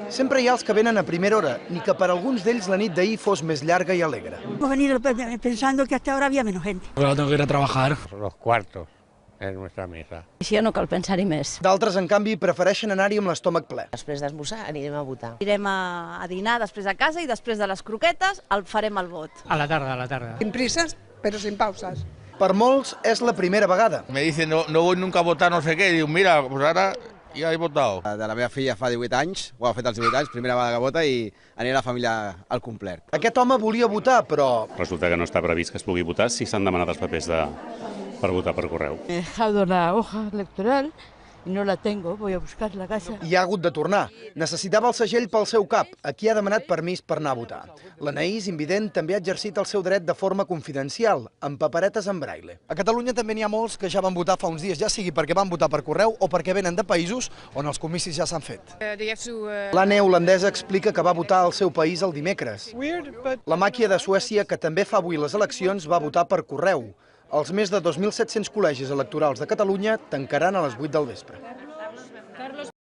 Sempre hi ha els que venen a primera hora, ni que per alguns d'ells la nit d'ahir fos més llarga i alegre. Hemos venido pensando que hasta ahora había menos gente. Ahora tengo que ir a trabajar. Los cuartos en nuestra mesa. Així ja no cal pensar-hi més. D'altres, en canvi, prefereixen anar-hi amb l'estómac ple. Després d'esmorzar anirem a votar. Irem a dinar després a casa i després de les croquetes farem el vot. A la tarde. Sin prisas, pero sin pausas. Per molts és la primera vegada. Me dicen, no voy nunca a votar no sé qué, y digo, mira, pues ahora ja he votat. De la meva filla fa 18 anys, ho ha fet als 18 anys, primera vegada que vota i anirà la família al complet. Aquest home volia votar, però Resulta que no està previst que es pugui votar si s'han demanat els papers per votar per correu. He dejado la hoja electoral y no la tengo, voy a buscarla a casa. hi ha hagut de tornar. Necessitava el segell pel seu cap. Aquí ha demanat permís per anar a votar. L'Anaïs, invident, també ha exercit el seu dret de forma confidencial, amb paperetes en braille. A Catalunya també n'hi ha molts que ja van votar fa uns dies, ja sigui perquè van votar per correu o perquè venen de països on els comicis ja s'han fet. L'Anne holandesa explica que va votar al seu país el dimecres. La màquia de Suècia, que també fa avui les eleccions, va votar per correu. Els més de 2.700 col·legis electorals de Catalunya tancaran a les 8 del vespre.